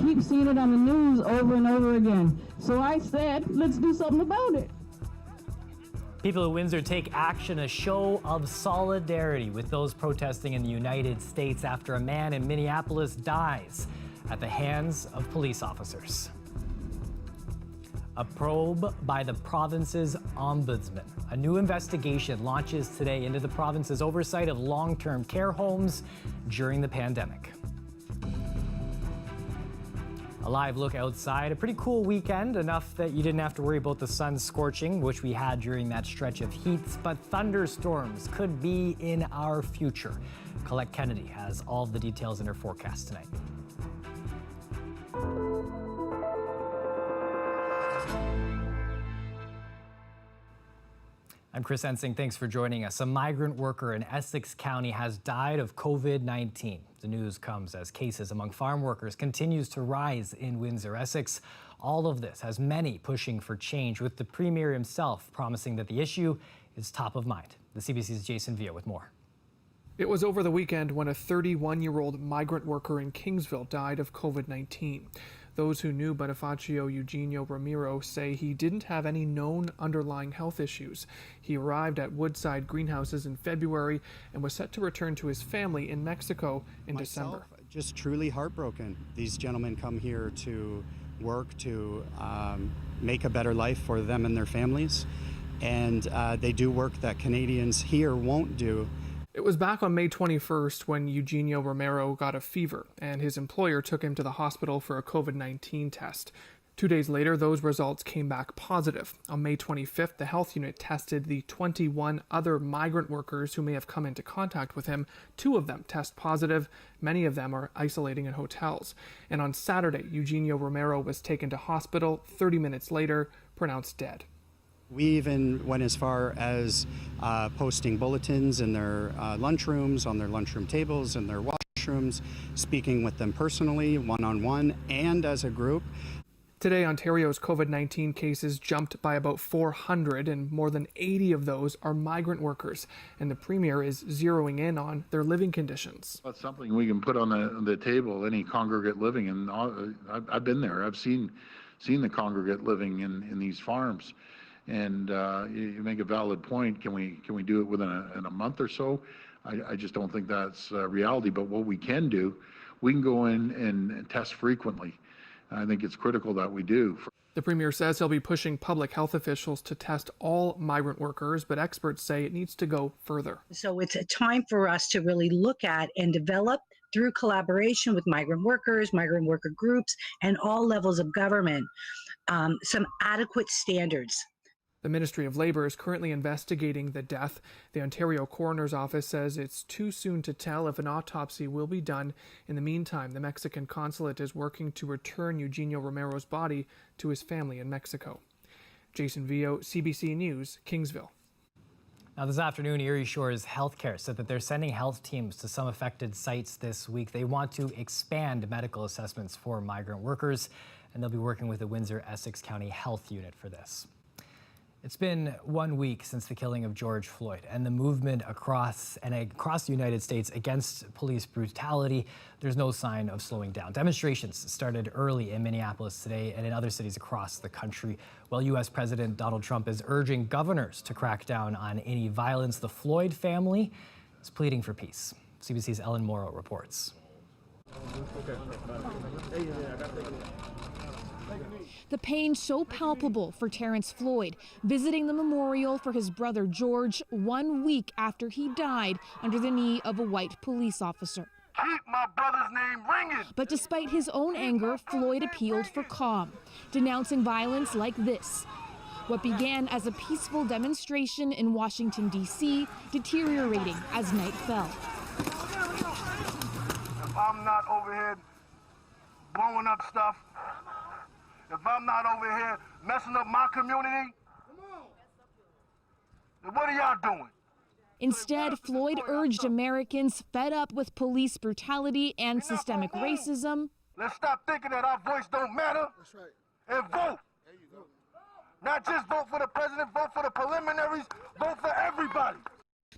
keep seeing it on the news over and over again. So I said, let's do something about it. People at Windsor take action, a show of solidarity with those protesting in the United States after a man in Minneapolis dies at the hands of police officers. A probe by the province's ombudsman. A new investigation launches today into the province's oversight of long-term care homes during the pandemic. A live look outside, a pretty cool weekend, enough that you didn't have to worry about the sun scorching, which we had during that stretch of heat, but thunderstorms could be in our future. Colette Kennedy has all of the details in her forecast tonight. I'm Chris Ensing. Thanks for joining us. A migrant worker in Essex County has died of COVID-19. The news comes as cases among farm workers continues to rise in Windsor, Essex. All of this has many pushing for change, with the Premier himself promising that the issue is top of mind. The CBC's Jason Villa with more. It was over the weekend when a 31-year-old migrant worker in Kingsville died of COVID-19. Those who knew Bonifacio Eugenio Ramiro say he didn't have any known underlying health issues. He arrived at Woodside Greenhouses in February and was set to return to his family in Mexico in December. Just truly heartbroken. These gentlemen come here to work to make a better life for them and their families, and they do work that Canadians here won't do. It was back on May 21st when Eugenio Romero got a fever, and his employer took him to the hospital for a COVID-19 test. 2 days later, those results came back positive. On May 25th, the health unit tested the 21 other migrant workers who may have come into contact with him. 2 of them test positive. Many of them are isolating in hotels. And on Saturday, Eugenio Romero was taken to hospital. 30 minutes later, pronounced dead. We even went as far as posting bulletins in their lunchrooms, on their lunchroom tables, in their washrooms, speaking with them personally, one-on-one, and as a group. Today, Ontario's COVID-19 cases jumped by about 400, and more than 80 of those are migrant workers. And the Premier is zeroing in on their living conditions. That's something we can put on the table, any congregate living. And I've been there. I've seen the congregate living in these farms. And you make a valid point. Can we do it within a month or so? I just don't think that's reality. But what we can do, we can go in and test frequently. I think it's critical that we do. The Premier says he'll be pushing public health officials to test all migrant workers, but experts say it needs to go further. So it's a time for us to really look at and develop, through collaboration with migrant workers, migrant worker groups, and all levels of government, some adequate standards. The Ministry of Labour is currently investigating the death. The Ontario Coroner's Office says it's too soon to tell if an autopsy will be done. In the meantime, the Mexican consulate is working to return Eugenio Romero's body to his family in Mexico. Jason Villa, CBC News, Kingsville. Now this afternoon, Erie Shores Healthcare said that they're sending health teams to some affected sites this week. They want to expand medical assessments for migrant workers, and they'll be working with the Windsor Essex County Health Unit for this. It's been 1 week since the killing of George Floyd, and the movement across the United States against police brutality, there's no sign of slowing down. Demonstrations started early in Minneapolis today and in other cities across the country. While U.S. President Donald Trump is urging governors to crack down on any violence, the Floyd family is pleading for peace. CBC's Ellen Morrow reports. The pain so palpable for Terrence Floyd, visiting the memorial for his brother George 1 week after he died under the knee of a white police officer. Keep my brother's name ringing. But despite his own anger, Floyd appealed for calm, denouncing violence like this. What began as a peaceful demonstration in Washington, D.C., deteriorating as night fell. If I'm not over here blowing up stuff, if I'm not over here messing up my community, then what are y'all doing? Instead, Floyd urged Americans fed up with police brutality and systemic racism. Let's stop thinking that our voice don't matter. That's right. And vote. There you go. Not just vote for the president, vote for the preliminaries, vote for everybody.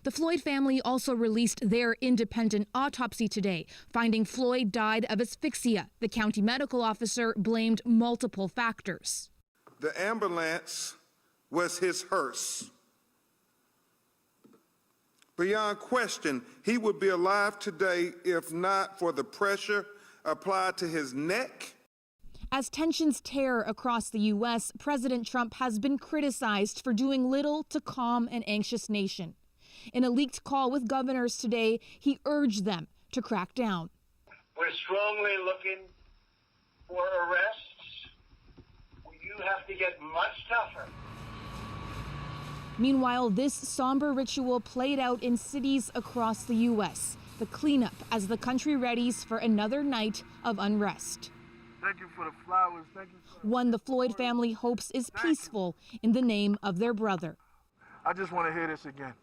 The Floyd family also released their independent autopsy today, finding Floyd died of asphyxia. The county medical officer blamed multiple factors. The ambulance was his hearse. Beyond question, he would be alive today if not for the pressure applied to his neck. As tensions tear across the U.S., President Trump has been criticized for doing little to calm an anxious nation. In a leaked call with governors today, he urged them to crack down. We're strongly looking for arrests. You have to get much tougher. Meanwhile, this somber ritual played out in cities across the U.S. The cleanup as the country readies for another night of unrest. Thank you for the flowers. Thank you. One the Floyd family hopes is peaceful in the name of their brother. I just want to hear this again.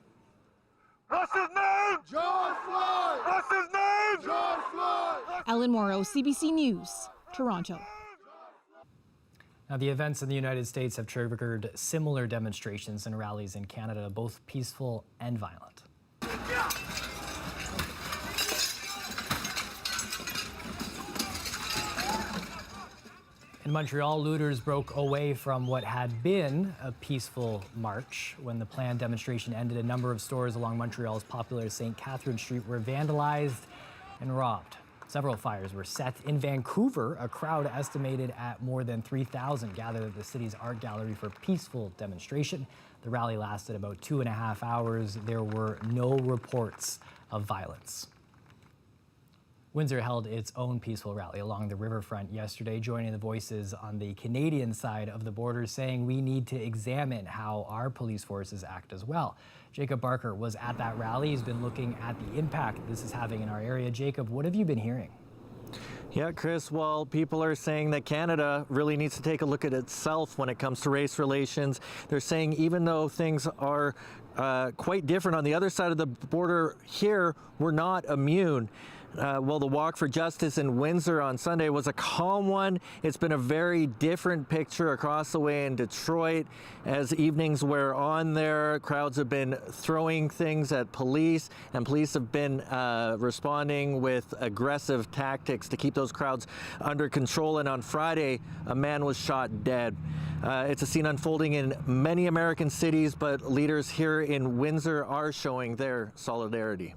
What's his name? George Floyd. What's his name? George Floyd. Ellen Morrow, CBC News, Toronto. Now, the events in the United States have triggered similar demonstrations and rallies in Canada, both peaceful and violent. In Montreal, looters broke away from what had been a peaceful march. When the planned demonstration ended, a number of stores along Montreal's popular St. Catherine Street were vandalized and robbed. Several fires were set. In Vancouver, a crowd estimated at more than 3,000 gathered at the city's art gallery for a peaceful demonstration. The rally lasted about 2.5 hours. There were no reports of violence. Windsor held its own peaceful rally along the riverfront yesterday, joining the voices on the Canadian side of the border, saying we need to examine how our police forces act as well. Jacob Barker was at that rally. He's been looking at the impact this is having in our area. Jacob, what have you been hearing? Yeah, Chris, well, people are saying that Canada really needs to take a look at itself when it comes to race relations. They're saying even though things are quite different on the other side of the border here, we're not immune. Well, the Walk for Justice in Windsor on Sunday was a calm one. It's been a very different picture across the way in Detroit. As evenings wear on there, crowds have been throwing things at police, and police have been responding with aggressive tactics to keep those crowds under control. And on Friday, a man was shot dead. It's a scene unfolding in many American cities, but leaders here in Windsor are showing their solidarity.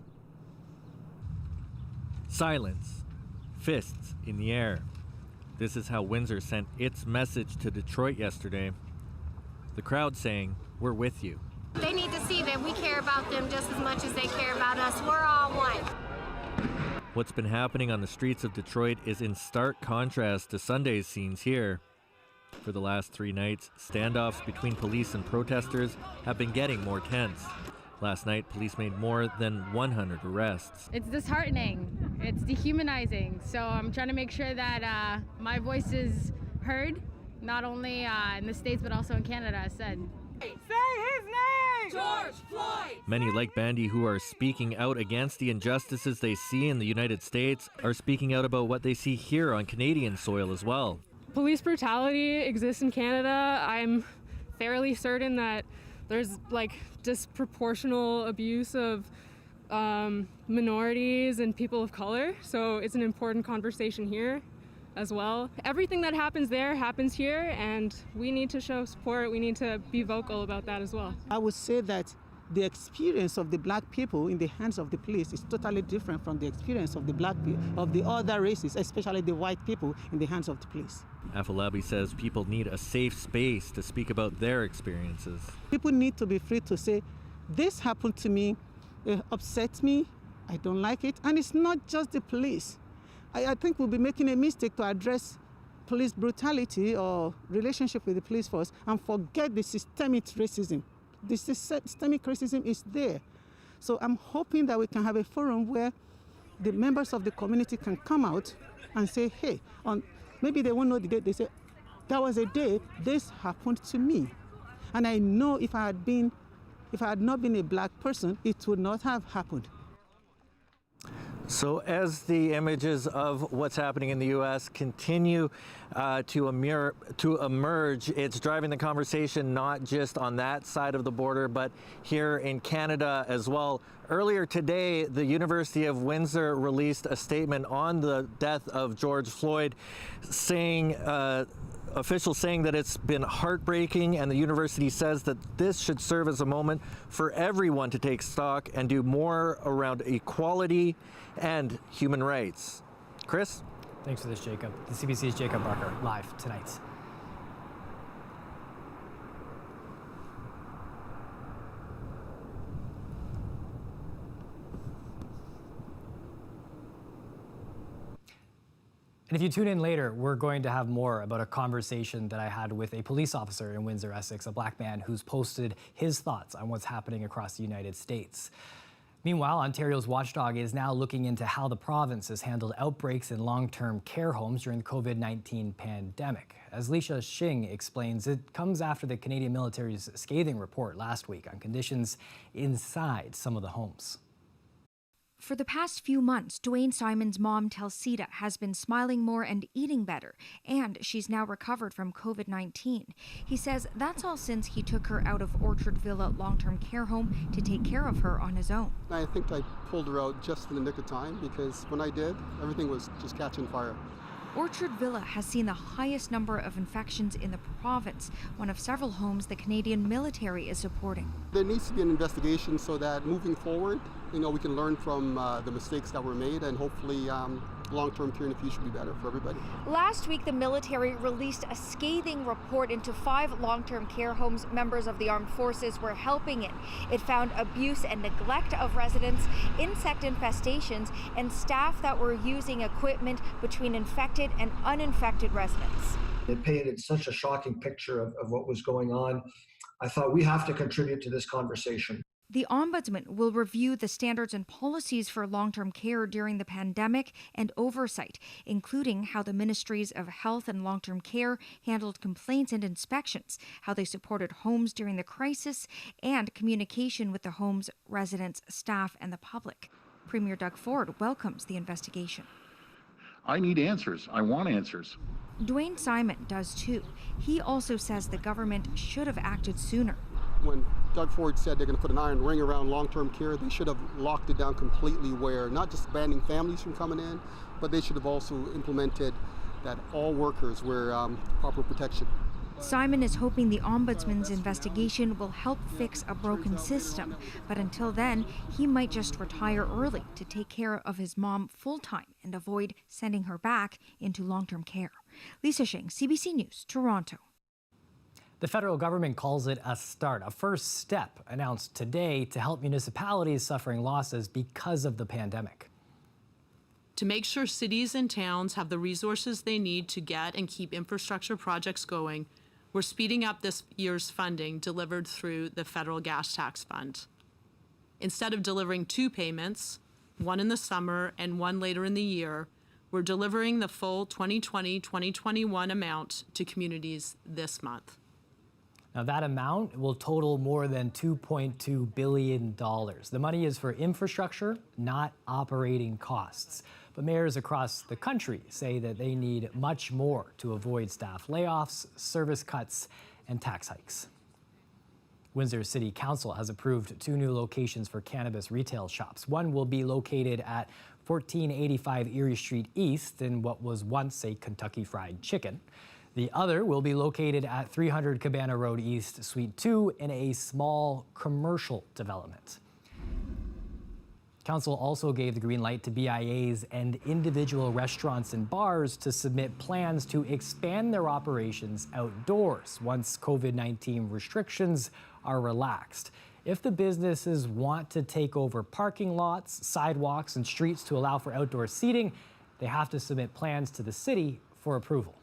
Silence, fists in the air. This is how Windsor sent its message to Detroit yesterday. The crowd saying, "We're with you." They need to see that we care about them just as much as they care about us. We're all one. What's been happening on the streets of Detroit is in stark contrast to Sunday's scenes here. For the last 3 nights, standoffs between police and protesters have been getting more tense. Last night, police made more than 100 arrests. It's disheartening. It's dehumanizing. So I'm trying to make sure that my voice is heard, not only in the States, but also in Canada, as said. Say his name! George Floyd! Many like Bandy who are speaking out against the injustices they see in the United States are speaking out about what they see here on Canadian soil as well. Police brutality exists in Canada. I'm fairly certain that there's disproportional abuse of minorities and people of color. So it's an important conversation here as well. Everything that happens there happens here, and we need to show support. We need to be vocal about that as well. I would say that the experience of the black people in the hands of the police is totally different from the experience of the other races, especially the white people in the hands of the police. Afolabi says people need a safe space to speak about their experiences. People need to be free to say, this happened to me, it upsets me, I don't like it. And it's not just the police. I think we'll be making a mistake to address police brutality or relationship with the police force and forget the systemic racism. The systemic racism is there. So I'm hoping that we can have a forum where the members of the community can come out and say, hey, maybe they won't know the date. They say, that was a day this happened to me. And I know if I had not been a black person, it would not have happened. So as the images of what's happening in the U.S. continue to emerge, it's driving the conversation not just on that side of the border, but here in Canada as well. Earlier today, the University of Windsor released a statement on the death of George Floyd, saying officials saying that it's been heartbreaking, and the university says that this should serve as a moment for everyone to take stock and do more around equality and human rights. Chris? Thanks for this, Jacob. The CBC's Jacob Barker, live tonight. And if you tune in later, we're going to have more about a conversation that I had with a police officer in Windsor, Essex, a black man who's posted his thoughts on what's happening across the United States. Meanwhile, Ontario's watchdog is now looking into how the province has handled outbreaks in long-term care homes during the COVID-19 pandemic. As Leisha Shing explains, it comes after the Canadian military's scathing report last week on conditions inside some of the homes. For the past few months, Dwayne Simon's mom tells CETA has been smiling more and eating better, and she's now recovered from COVID-19. He says that's all since he took her out of Orchard Villa long-term care home to take care of her on his own. I think I pulled her out just in the nick of time, because when I did, everything was just catching fire. Orchard Villa has seen the highest number of infections in the province, one of several homes the Canadian military is supporting. There needs to be an investigation so that moving forward, we can learn from the mistakes that were made, and hopefully long-term care in the future will be better for everybody. Last week, the military released a scathing report into 5 long-term care homes members of the armed forces were helping in. It found abuse and neglect of residents, insect infestations, and staff that were using equipment between infected and uninfected residents. It painted such a shocking picture of what was going on. I thought we have to contribute to this conversation. The Ombudsman will review the standards and policies for long-term care during the pandemic and oversight, including how the Ministries of Health and Long-Term Care handled complaints and inspections, how they supported homes during the crisis, and communication with the home's residents, staff, and the public. Premier Doug Ford welcomes the investigation. I need answers. I want answers. Dwayne Simon does too. He also says the government should have acted sooner. When Doug Ford said they're going to put an iron ring around long-term care, they should have locked it down completely, where not just banning families from coming in, but they should have also implemented that all workers wear proper protection. Simon is hoping the Ombudsman's investigation will help fix a broken system, but until then, he might just retire early to take care of his mom full-time and avoid sending her back into long-term care. Lisa Shing, CBC News, Toronto. The federal government calls it a start, a first step announced today to help municipalities suffering losses because of the pandemic. To make sure cities and towns have the resources they need to get and keep infrastructure projects going, we're speeding up this year's funding delivered through the Federal Gas Tax Fund. Instead of delivering 2 payments, one in the summer and one later in the year, we're delivering the full 2020-2021 amount to communities this month. Now, that amount will total more than $2.2 billion. The money is for infrastructure, not operating costs. But mayors across the country say that they need much more to avoid staff layoffs, service cuts, and tax hikes. Windsor City Council has approved 2 new locations for cannabis retail shops. One will be located at 1485 Erie Street East in what was once a Kentucky Fried Chicken. The other will be located at 300 Cabana Road East, Suite 2 in a small commercial development. Council also gave the green light to BIAs and individual restaurants and bars to submit plans to expand their operations outdoors once COVID-19 restrictions are relaxed. If the businesses want to take over parking lots, sidewalks, and streets to allow for outdoor seating, they have to submit plans to the city for approval.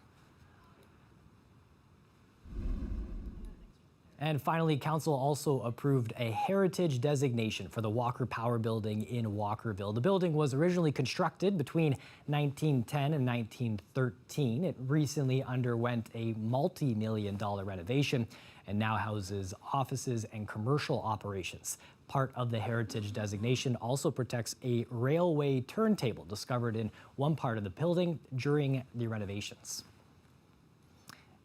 And finally, Council also approved a heritage designation for the Walker Power Building in Walkerville. The building was originally constructed between 1910 and 1913. It recently underwent a multi-million-dollar renovation, and now houses offices and commercial operations. Part of the heritage designation also protects a railway turntable discovered in one part of the building during the renovations.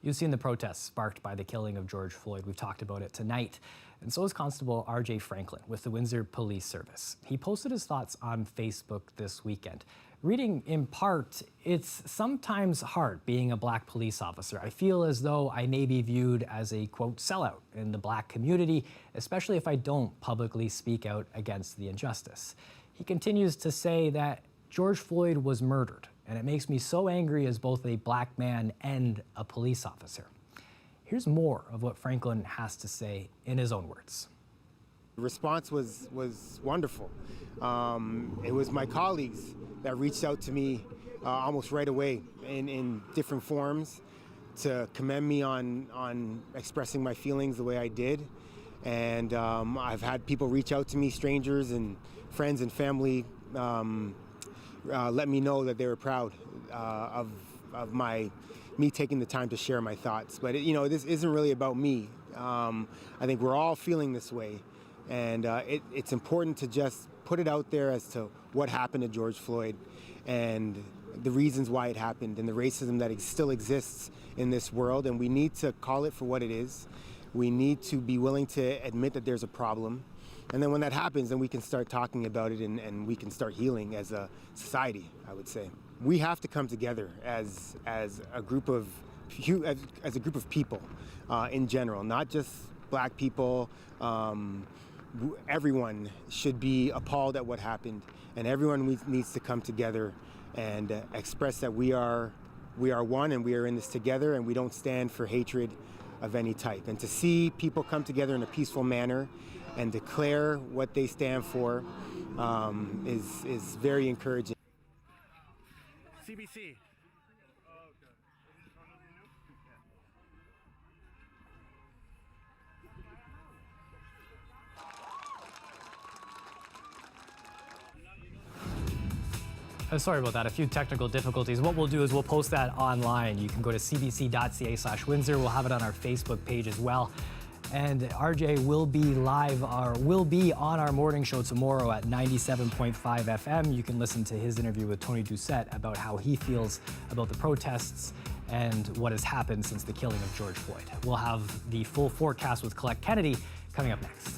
You've seen the protests sparked by the killing of George Floyd. We've talked about it tonight. And so is Constable RJ Franklin with the Windsor Police Service. He posted his thoughts on Facebook this weekend. Reading in part, it's sometimes hard being a Black police officer. I feel as though I may be viewed as a, quote, sellout in the Black community, especially if I don't publicly speak out against the injustice. He continues to say that George Floyd was murdered, and it makes me so angry as both a Black man and a police officer. Here's more of what Franklin has to say in his own words. The response was wonderful. It was my colleagues that reached out to me almost right away in different forms to commend me on expressing my feelings the way I did. And I've had people reach out to me, strangers and friends and family, let me know that they were proud of me taking the time to share my thoughts. But this isn't really about me. I think we're all feeling this way, and it's important to just put it out there as to what happened to George Floyd and the reasons why it happened and the racism that still exists in this world. And we need to call it for what it is. We need to be willing to admit that there's a problem. And then when that happens, then we can start talking about it and we can start healing as a society, I would say. We have to come together as a group of people in general, not just Black people. Everyone should be appalled at what happened, and everyone needs to come together and express that we are one and we are in this together, and we don't stand for hatred of any type. And to see people come together in a peaceful manner and declare what they stand for is very encouraging. CBC. Sorry about that, a few technical difficulties. What we'll do is we'll post that online. You can go to cbc.ca/Windsor. We'll have it on our Facebook page as well. And RJ will be on our morning show tomorrow at 97.5 FM. You can listen to his interview with Tony Doucette about how he feels about the protests and what has happened since the killing of George Floyd. We'll have the full forecast with Colette Kennedy coming up next.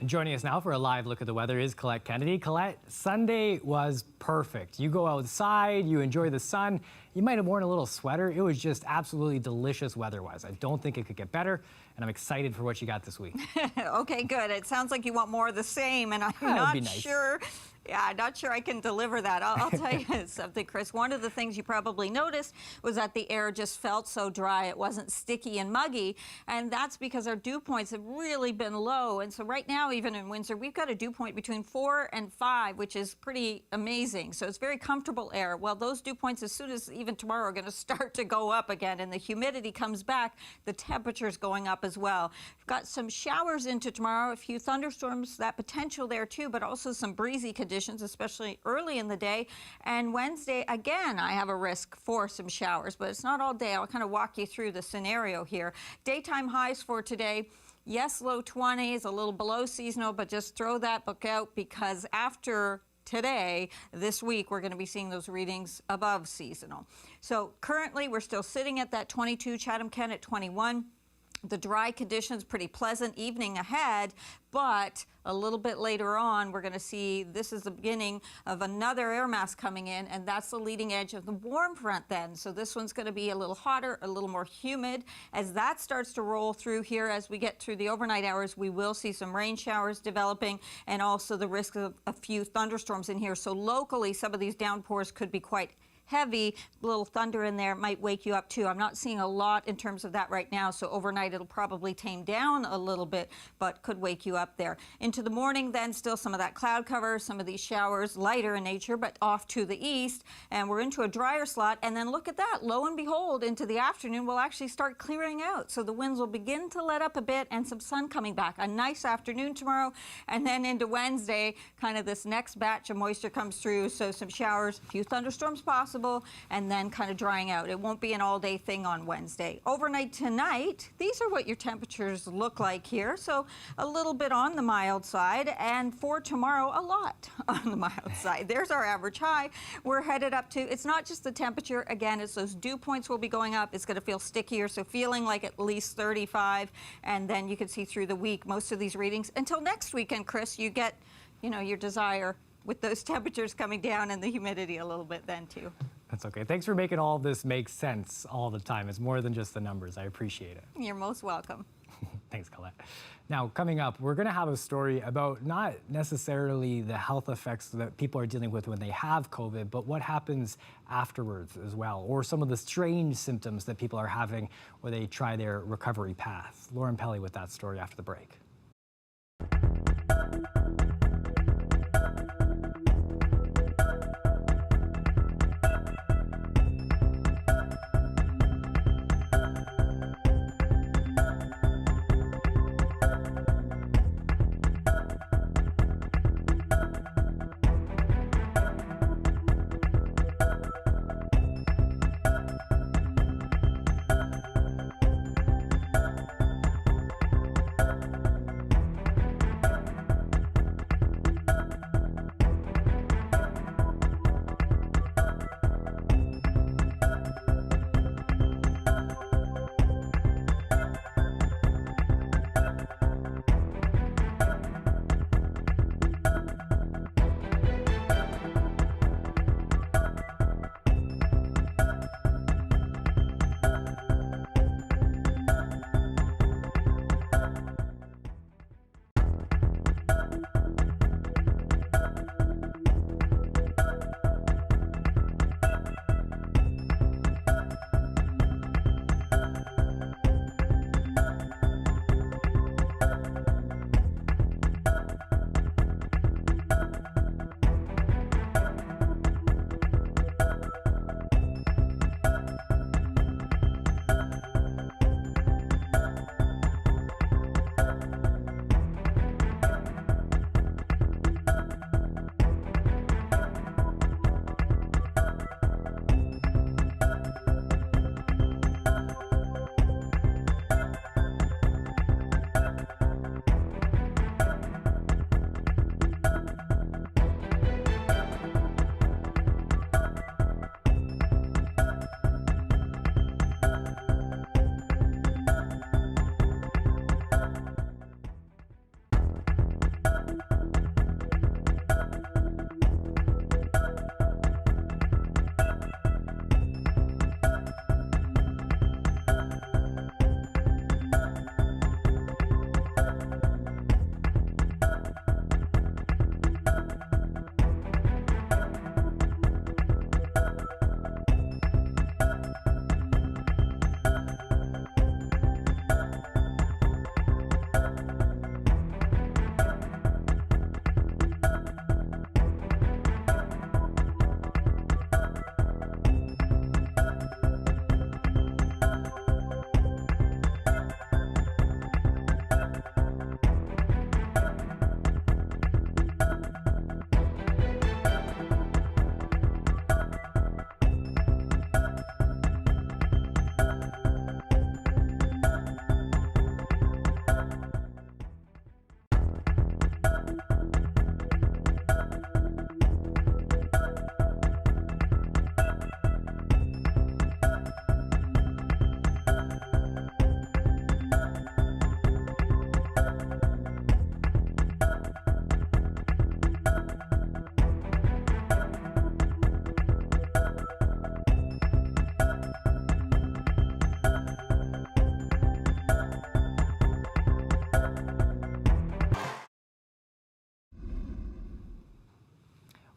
And joining us now for a live look at the weather is Colette Kennedy. Colette, Sunday was perfect. You go outside, you enjoy the sun. You might have worn a little sweater. It was just absolutely delicious weather-wise. I don't think it could get better, and I'm excited for what you got this week. Okay, good. It sounds like you want more of the same, and I'm not sure. Yeah, I'm not sure I can deliver that. I'll tell you something, Chris. One of the things you probably noticed was that the air just felt so dry. It wasn't sticky and muggy, and that's because our dew points have really been low. And so right now, even in Windsor, we've got a dew point between 4 and 5, which is pretty amazing. So it's very comfortable air. Well, those dew points, as soon as even tomorrow, are going to start to go up again, and the humidity comes back. The temperature's going up as well. We've got some showers into tomorrow, a few thunderstorms, that potential there too, but also some breezy conditions, especially early in the day. And Wednesday, again, I have a risk for some showers, but it's not all day. I'll kind of walk you through the scenario here. Daytime highs for today. Yes, low 20s, a little below seasonal, but just throw that book out because after today, this week, we're going to be seeing those readings above seasonal. So currently, we're still sitting at that 22, Chatham-Kent at 21. The dry conditions, pretty pleasant evening ahead, but a little bit later on, we're going to see this is the beginning of another air mass coming in, and that's the leading edge of the warm front then. So this one's going to be a little hotter, a little more humid. As that starts to roll through here, as we get through the overnight hours, we will see some rain showers developing and also the risk of a few thunderstorms in here. So locally, some of these downpours could be quite heavy. A little thunder in there might wake you up too. I'm not seeing a lot in terms of that right now, so overnight it'll probably tame down a little bit, but could wake you up there. Into the morning then, still some of that cloud cover, some of these showers, lighter in nature, but off to the east, and we're into a drier slot, and then look at that, lo and behold, into the afternoon we'll actually start clearing out, so the winds will begin to let up a bit and some sun coming back. A nice afternoon tomorrow, and then into Wednesday, kind of this next batch of moisture comes through, so some showers, a few thunderstorms possible, and then kind of drying out. It won't be an all-day thing on Wednesday. Overnight tonight, these are what your temperatures look like here. So a little bit on the mild side, and for tomorrow, a lot on the mild side. There's our average high. We're headed up to, it's not just the temperature, again, it's those dew points will be going up. It's going to feel stickier, so feeling like at least 35, and then you can see through the week most of these readings. Until next weekend, Chris, you get, you know, your desire with those temperatures coming down and the humidity a little bit then too. That's okay. Thanks for making all of this make sense all the time. It's more than just the numbers. I appreciate it. You're most welcome. Thanks, Colette. Now, coming up, we're going to have a story about not necessarily the health effects that people are dealing with when they have COVID, but what happens afterwards as well, or some of the strange symptoms that people are having when they try their recovery path. Lauren Pelly with that story after the break.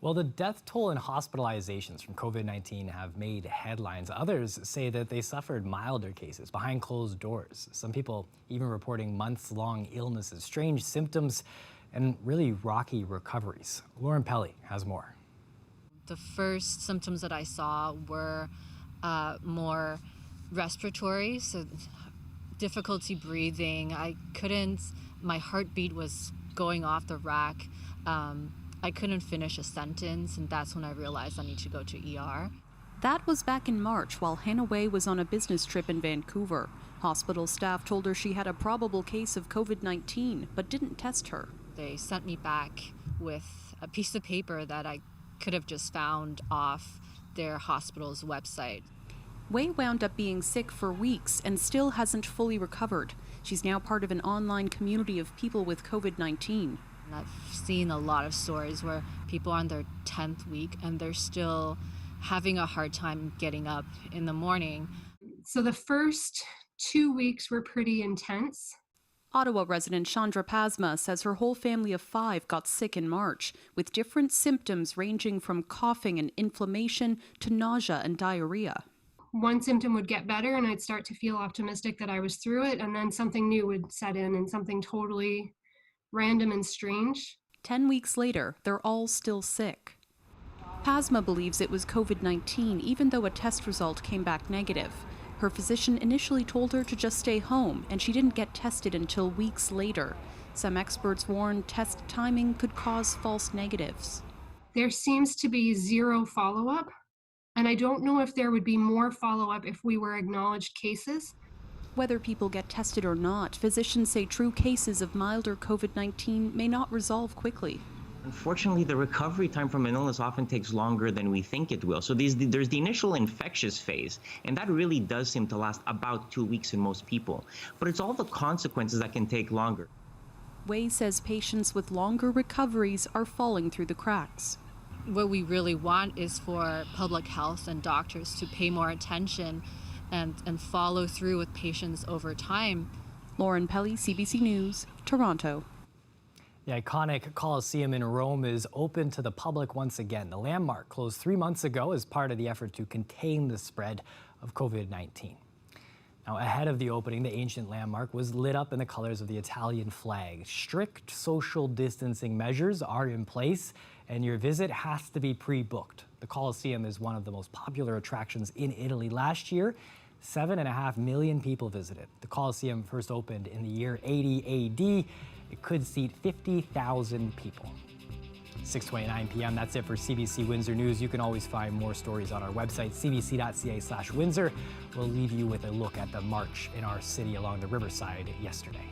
Well, the death toll and hospitalizations from COVID-19 have made headlines. Others say that they suffered milder cases behind closed doors. Some people even reporting months-long illnesses, strange symptoms, and really rocky recoveries. Lauren Pelly has more. The first symptoms that I saw were more respiratory, so difficulty breathing. My heartbeat was going off the rack. I couldn't finish a sentence, and that's when I realized I need to go to ER. That was back in March while Hannah Way was on a business trip in Vancouver. Hospital staff told her she had a probable case of COVID-19, but didn't test her. They sent me back with a piece of paper that I could have just found off their hospital's website. Way wound up being sick for weeks and still hasn't fully recovered. She's now part of an online community of people with COVID-19. I've seen a lot of stories where people are on their 10th week and they're still having a hard time getting up in the morning. So the first 2 weeks were pretty intense. Ottawa resident Chandra Pasma says her whole family of 5 got sick in March, with different symptoms ranging from coughing and inflammation to nausea and diarrhea. One symptom would get better and I'd start to feel optimistic that I was through it, and then something new would set in and something totally random and strange. 10 weeks later, they're all still sick. Pasma believes it was COVID-19, even though a test result came back negative. Her physician initially told her to just stay home, and she didn't get tested until weeks later. Some experts warn test timing could cause false negatives. There seems to be zero follow-up, and I don't know if there would be more follow-up if we were acknowledged cases. Whether people get tested or not, physicians say true cases of milder COVID-19 may not resolve quickly. Unfortunately, the recovery time from an illness often takes longer than we think it will. So there's the initial infectious phase, and that really does seem to last about 2 weeks in most people. But it's all the consequences that can take longer. Way says patients with longer recoveries are falling through the cracks. What we really want is for public health and doctors to pay more attention and follow through with patients over time. Lauren Pelly, CBC News, Toronto. The iconic Colosseum in Rome is open to the public once again. The landmark closed 3 months ago as part of the effort to contain the spread of COVID-19. Now, ahead of the opening, the ancient landmark was lit up in the colors of the Italian flag. Strict social distancing measures are in place, and your visit has to be pre-booked. The Colosseum is one of the most popular attractions in Italy. Last year, 7.5 million people visited. The Colosseum first opened in the year 80 AD. It could seat 50,000 people. 6:29 p.m. That's it for CBC Windsor News. You can always find more stories on our website, cbc.ca/Windsor. We'll leave you with a look at the march in our city along the riverside yesterday.